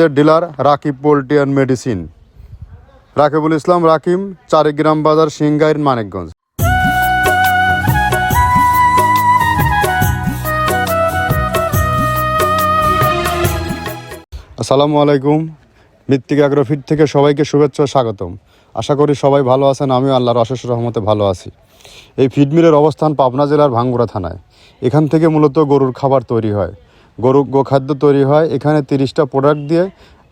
আমাদের dealer Rakib poultry and medicine, Rakibul Islam Rakim, Charigram বাজার, সিংগাইর, মানিকগঞ্জ। আসসালামু আলাইকুম। মৃত্তিক অ্যাগ্রোফিট থেকে সবাইকে শুভেচ্ছা ও স্বাগতম। আশা করি সবাই ভালো আছেন। আমিও আল্লাহর অশেষ রহমতে ভালো আছি। এই ফিড মিলের অবস্থান পাবনা জেলার ভাঙ্গুড়া থানায়। এখান থেকে মূলত গরুর খাবার তৈরি হয়, গোখাদ্য তৈরি হয়। এখানে 30টা প্রোডাক্ট দিয়ে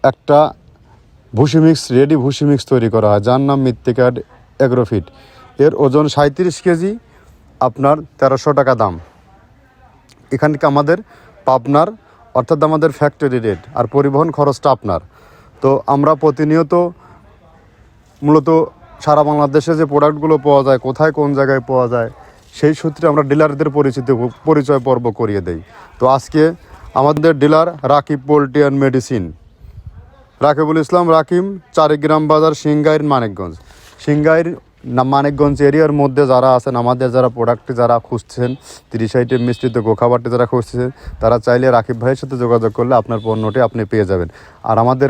একটা রেডি ভুসি মিক্স তৈরি করা হয়, যার নাম মৃত্তিক অ্যাগ্রোফিট। এর ওজন 37 কেজি, আপনার 1300 টাকা দাম। এখান থেকে আমাদের পাবনার, অর্থাৎ আমাদের ফ্যাক্টরি রেট, আর পরিবহন খরচটা আপনার। তো আমরা প্রতিনিয়ত মূলত সারা বাংলাদেশে যে প্রোডাক্টগুলো পাওয়া যায়, কোথায় কোন জায়গায় পাওয়া যায়, সেই সূত্রে আমরা ডিলারদের পরিচয় পর্ব করিয়ে দেই। তো আজকে আমাদের dealer Rakib poultry and medicine, Rakibul Islam Rakim, Charigram বাজার, সিংগাইর, মানিকগঞ্জ। মানিকগঞ্জ এরিয়ার মধ্যে যারা আছেন, আমাদের যারা প্রোডাক্টটি যারা খুঁজছেন, 30 আইটেম মিশ্রিত গোখাবারটি যারা খুঁজছেন, তারা চাইলে রাকিব ভাইয়ের সাথে যোগাযোগ করলে আপনার পণ্যটি আপনি পেয়ে যাবেন। আর আমাদের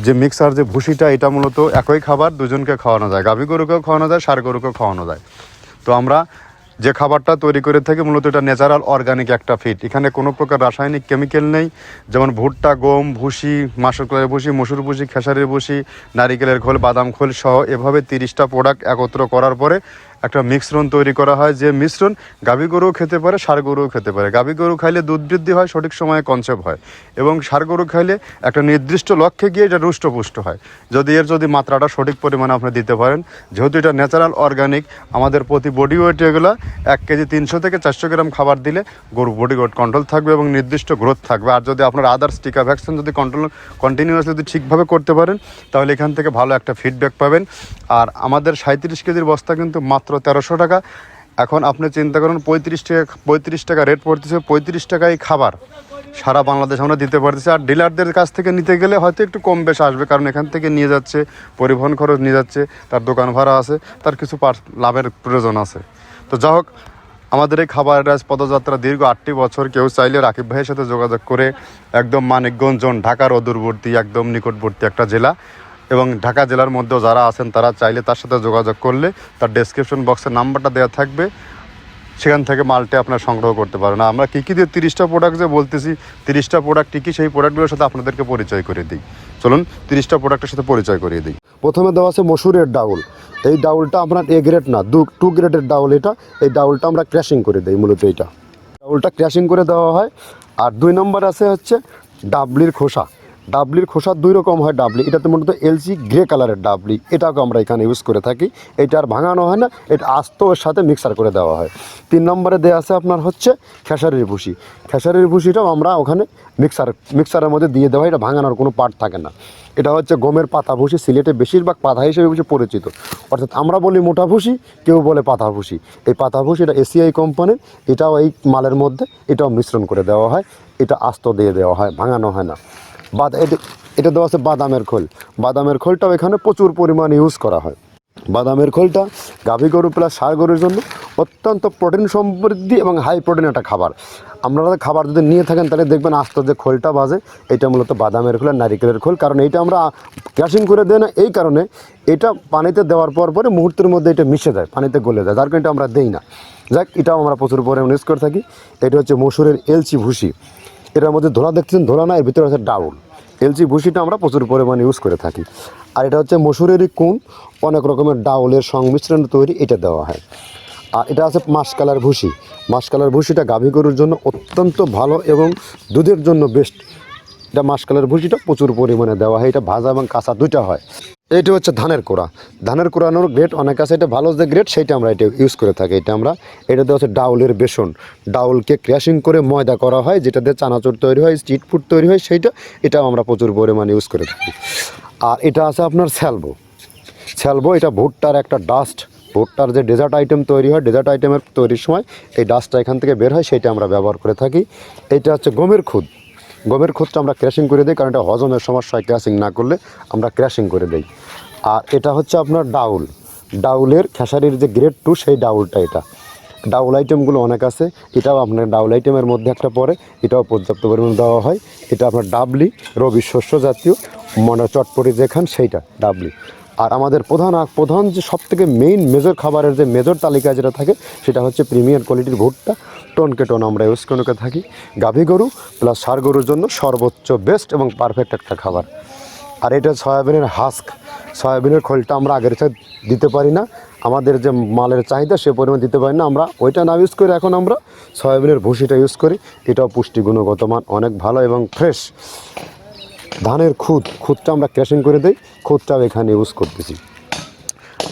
যে মিক্সার যে ভুসিটা, এটা মূলত একই খাবার দুজনকে খাওয়ানো যায়, গাভী গরুকেও খাওয়ানো যায়, ষাঁড় গরুকেও খাওয়ানো যায়। তো আমরা যে খাবারটা তৈরি করে থাকি মূলত এটা ন্যাচারাল অর্গানিক একটা ফিড। এখানে কোনো প্রকার রাসায়নিক কেমিক্যাল নেই। যেমন ভুট্টা, গম ভুসি, মাসকলাইয়ের ভুসি, মসুর ভুসি, খেসারির ভুসি, নারিকেলের খোল, বাদাম খোল সহ এভাবে 30টা প্রোডাক্ট একত্র করার পরে একটা মিশ্রণ তৈরি করা হয়। যে মিশ্রণ গাভী গরুও খেতে পারে, ষাঁড় গরুও খেতে পারে। গাভী গরু খাইলে দুধ বৃদ্ধি হয়, সঠিক সময়ে কনসেভ হয়, এবং ষাঁড় গরু খাইলে একটা নির্দিষ্ট লক্ষ্যে গিয়ে এটা রুষ্টপুষ্ট হয়, যদি মাত্রাটা সঠিক পরিমাণে আপনি দিতে পারেন। যেহেতু এটা ন্যাচারাল অর্গানিক, আমাদের প্রতি বডি ওয়েট এগুলো 1 কেজি 300 থেকে 400 গ্রাম খাবার দিলে গরুর বডি ওয়েট কন্ট্রোল থাকবে এবং নির্দিষ্ট গ্রোথ থাকবে। আর যদি আপনার আদার্স টিকা ভ্যাকসিন যদি কন্টিনিউয়াসলি যদি ঠিকভাবে করতে পারেন, তাহলে এখান থেকে ভালো একটা ফিডব্যাক পাবেন। আর আমাদের 37 কেজির বস্তা কিন্তু মাত্র 1300 টাকা। এখন আপনি চিন্তা করুন, 35 টাকা রেট পড়তেছে, 35 টাকায় খাবার সারা বাংলাদেশ আমরা দিতে পারতেছি। আর ডিলারদের কাছ থেকে নিতে গেলে হয়তো একটু কম বেশ আসবে, কারণ এখান থেকে নিয়ে যাচ্ছে, পরিবহন খরচ নিয়ে যাচ্ছে, তার দোকান ভাড়া আছে, তার কিছু লাভের প্রয়োজন আছে। তো যা হোক, আমাদের এই খাবারের পদযাত্রা দীর্ঘ 8টি বছর। কেউ চাইলে রাকিব ভাইয়ের সাথে যোগাযোগ করে একদম মানিকগঞ্জ, ঢাকার অদূরবর্তী, একদম নিকটবর্তী একটা জেলা, এবং ঢাকা জেলার মধ্যেও যারা আছেন তারা চাইলে তার সাথে যোগাযোগ করলে তার ডেসক্রিপশন বক্সে নাম্বারটা দেওয়া থাকবে, সেখান থেকে মালটি আপনার সংগ্রহ করতে পারেন। আমরা কী কী দিয়ে 30টা প্রোডাক্ট যে বলতেছি, 30টা প্রোডাক্ট কী কী, সেই প্রোডাক্টগুলোর সাথে আপনাদেরকে পরিচয় করে দিই। চলুন 30টা প্রোডাক্টের সাথে পরিচয় করিয়ে দিই। প্রথমে দেওয়া আছে মসুরের ডাউল। এই ডাউলটা আপনার এ গ্রেড না, 2 গ্রেডের ডাউল এটা। এই ডাউলটা আমরা ক্র্যাশিং করে দিই, মূলত এইটা ডাউলটা ক্র্যাশিং করে দেওয়া হয়। আর 2 নম্বর আছে হচ্ছে ডাবলির খোসা। ডাবলির খোসা 2 রকম হয় ডাবলি, এটাতে মূলত এলসি গ্রে কালারের ডাবলি, এটাকে আমরা এখানে ইউজ করে থাকি। এটা আর ভাঙানো হয় না, এটা আস্ত ওর সাথে মিক্সার করে দেওয়া হয়। 3 নম্বরে দেওয়া আছে আপনার হচ্ছে খেসারির ভুসি। খেসারির ভুসিটাও আমরা ওখানে মিক্সারের মধ্যে দিয়ে দেওয়া হয়, এটা ভাঙানোর কোনো পার্ট থাকে না। এটা হচ্ছে গমের পাতা ভুসি, সিলেটে বেশিরভাগ পাতা হিসেবে পরিচিত। অর্থাৎ আমরা বলি মোটা ভুসি, কেউ বলে পাতা ভুসি। এই পাতা ভুসি এটা এসিআই কোম্পানির, এটাও এই মালের মধ্যে এটাও মিশ্রণ করে দেওয়া হয়, এটা আস্ত দিয়ে দেওয়া হয়, ভাঙানো হয় না। এটা দেওয়া আছে বাদামের খোল। বাদামের খোলটাও এখানে প্রচুর পরিমাণে ইউজ করা হয়। বাদামের খোলটা গাভী গরু প্লাস ষাঁড় গরুর জন্য অত্যন্ত প্রোটিন সমৃদ্ধি এবং হাই প্রোটিন একটা খাবার। আপনারা খাবার যদি নিয়ে থাকেন তাহলে দেখবেন আস্ত যে খোলটা বাজে, এটা মূলত বাদামের খোল আর নারিকেলের খোল। কারণ এইটা আমরা ক্র্যাশিং করে দেয় না, এই কারণে এটা পানিতে দেওয়ার পরে মুহূর্তের মধ্যে এটা মিশে যায়, পানিতে গলে যায়, যার কারণে এটা আমরা দেই না। যাক, এটাও আমরা প্রচুর পরিমাণে ইউজ করে থাকি। এটা হচ্ছে মসুরের এলচি ভুসি। এটার মধ্যে ধোলা দেখছেন, ধোলা না, এর ভিতরে আছে ডাউল। এলচি ভুসিটা আমরা প্রচুর পরিমাণে ইউজ করে থাকি। আর এটা হচ্ছে মসুরেরই কুন, অনেক রকমের ডাউলের সংমিশ্রণ তৈরি, এটা দেওয়া হয়। আর এটা আছে মাসকালার ভুসি। মাসকালার ভুসিটা গাভী গরুর জন্য অত্যন্ত ভালো এবং দুধের জন্য বেস্ট। এটা মাসকালার ভুসিটা প্রচুর পরিমাণে দেওয়া হয়, এটা ভাজা এবং কাঁচা দুইটা হয়। এইটা হচ্ছে ধানের কোড়া। ধানের কোড়ানোর গ্রেড অনেক আছে, এটা ভালো যে গ্রেড সেইটা আমরা এটা ইউজ করে থাকি। এটা দেওয়া হচ্ছে ডাউলের বেসন। ডাউলকে ক্র্যাশিং করে ময়দা করা হয়, যেটা দিয়ে চানাচুর তৈরি হয়, স্ট্রিট ফুড তৈরি হয়, এটাও আমরা প্রচুর পরিমাণে ইউজ করে থাকি। আর এটা আছে আপনার স্যালবো। এটা ভুট্টার একটা ডাস্ট। ভুট্টার যে ডেজার্ট আইটেম তৈরি হয়, ডেজার্ট আইটেমের তৈরির সময় এই ডাস্টটা এখান থেকে বের হয়, সেইটা আমরা ব্যবহার করে থাকি। এটা হচ্ছে গমের খুদ। গমের খুদটা আমরা ক্র্যাশিং করে দিই, কারণ এটা হজমের সমস্যা হয়, ক্র্যাশিং না করলে আমরা ক্র্যাশিং করে দিই। আর এটা হচ্ছে আপনার ডাউলের খেসারির যে গ্রেড 2, সেই ডাউলটা ডাবল আইটেমগুলো অনেক আছে, এটাও আপনার ডাবল আইটেমের মধ্যে একটা পড়ে, এটাও পর্যাপ্ত পরিমাণ দেওয়া হয়। এটা আপনার ডাবলি, রবি শস্য জাতীয়, মনে চটপটি যে খান সেইটা ডাবলি। আর আমাদের প্রধান যে সবথেকে মেইন মেজর খাবারের যে মেজর তালিকায় যেটা থাকে সেটা হচ্ছে প্রিমিয়ার কোয়ালিটির ভুট্টা, টনকে টন আমরা ইউজ করে থাকি। গাভী গরু প্লাস ষাঁড় গরুর জন্য সর্বোচ্চ বেস্ট এবং পারফেক্ট একটা খাবার। আর এটা সয়াবিনের হাস্ক, সয়াবিনের খোলটা আমরা আগের সাথে দিতে পারি না, আমাদের যে মালের চাহিদা সে পরিমাণ দিতে পারি না, আমরা ওইটা না ইউজ করে এখন আমরা সয়াবিনের ভুসিটা ইউজ করি। এটাও পুষ্টি গুণগত মান অনেক ভালো এবং ফ্রেশ। ধানের খুদটা আমরা ক্যাশিং করে দিই, খুদটাও এখানে ইউজ করতেছি।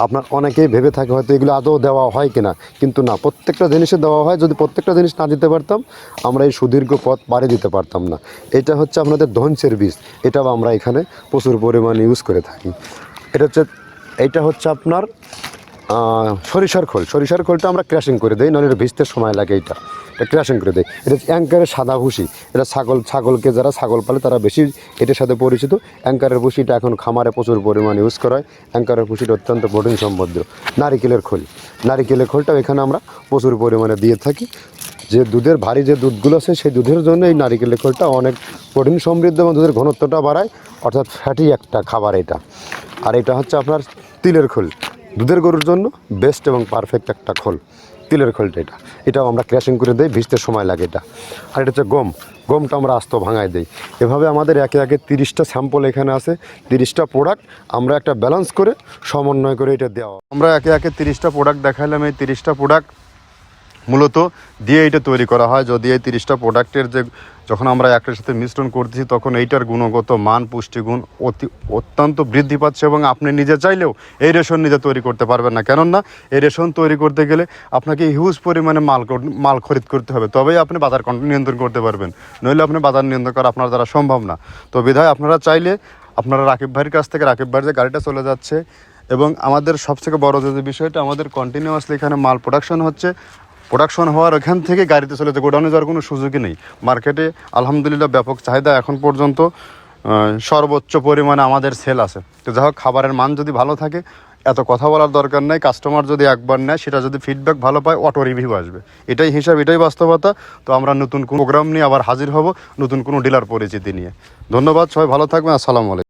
আপনার অনেকেই ভেবে থাকে হয়তো এগুলো আদৌ দেওয়া হয় কিনা, কিন্তু না, প্রত্যেকটা জিনিসে দেওয়া হয়। যদি প্রত্যেকটা জিনিস না দিতে পারতাম আমরা এই সুদীর্ঘ পথ পাড়ি দিতে পারতাম না। এটা হচ্ছে আপনাদের ধনসের বীজ, এটাও আমরা এখানে প্রচুর পরিমাণে ইউজ করে থাকি। এইটা হচ্ছে আপনার সরিষার খোলটা আমরা ক্র্যাশিং করে দিই, নাহলে এটা ভিজতে সময় লাগে। এটা ক্র্যাশিং করে দেয়। এটা অ্যাঙ্কারের সাদা ভুসি, এটা ছাগলকে যারা ছাগল পালে তারা বেশি এটার সাথে পরিচিত। অ্যাঙ্কারের ভুসিটা এখন খামারে প্রচুর পরিমাণে ইউজ করা হয়। অ্যাঙ্কারের ভুসিটা অত্যন্ত প্রোটিন সমৃদ্ধ। নারিকেলের খোলটাও এখানে আমরা প্রচুর পরিমাণে দিয়ে থাকি। যে দুধের ভারী যে দুধগুলো আছে সেই দুধের জন্য এই নারিকেলের খোলটা অনেক প্রোটিন সমৃদ্ধ এবং দুধের ঘনত্বটা বাড়ায়, অর্থাৎ ফ্যাটি একটা খাবার এটা। আর এটা হচ্ছে আপনার তিলের খোল, দুধের গরুর জন্য বেস্ট এবং পারফেক্ট একটা খোল, তিলের খোলটা। এটাও আমরা ক্র্যাশিং করে দিই, ভিজতে সময় লাগে এটা। আর এটা হচ্ছে গমটা আমরা আস্ত ভাঙায় দিই। এভাবে আমাদের একে 30টা স্যাম্পল এখানে আছে, 30টা প্রোডাক্ট আমরা একটা ব্যালেন্স করে সমন্বয় করে এটা দেওয়া। আমরা একে 30টা প্রোডাক্ট দেখাইলাম। এই 30টা প্রোডাক্ট মূলত দিয়ে এটা তৈরি করা হয়। যদি এই 30টা প্রোডাক্টের যখন আমরা একটার সাথে মিশ্রণ করতেছি তখন এইটার গুণগত মান, পুষ্টিগুণ অত্যন্ত বৃদ্ধি পাচ্ছে। এবং আপনি নিজে চাইলেও এই রেশন নিজে তৈরি করতে পারবেন না, কেননা এই রেশন তৈরি করতে গেলে আপনাকে হিউজ পরিমাণে মাল খরিদ করতে হবে, তবেই আপনি বাজার নিয়ন্ত্রণ করতে পারবেন। নইলে আপনি বাজার নিয়ন্ত্রণ করা আপনার দ্বারা সম্ভব না। তো বিধায় আপনারা চাইলে আপনারা রাকিব ভাইয়ের কাছ থেকে, রাকিব ভাইয়ের যে গাড়িটা চলে যাচ্ছে, এবং আমাদের সবথেকে বড় যে বিষয়টা, আমাদের কন্টিনিউয়াসলি এখানে মাল প্রোডাকশন হওয়ার এখান থেকে গাড়িতে চলে যায়, গোডাউনে যাওয়ার কোনো সুযোগই নেই। মার্কেটে আলহামদুলিল্লাহ ব্যাপক চাহিদা, এখন পর্যন্ত সর্বোচ্চ পরিমাণে আমাদের সেল আছে। তো যাই হোক, খাবারের মান যদি ভালো থাকে এত কথা বলার দরকার নেই। কাস্টমার যদি একবার নেয়, সেটা যদি ফিডব্যাক ভালো পায়, অটো রিভিউ আসবে। এটাই হিসাব, এটাই বাস্তবতা। তো আমরা নতুন কোনো প্রোগ্রাম নিয়ে আবার হাজির হব, নতুন কোনো ডিলার পরিচিতি নিয়ে। ধন্যবাদ, সবাই ভালো থাকবেন। আসসালামু আলাইকুম।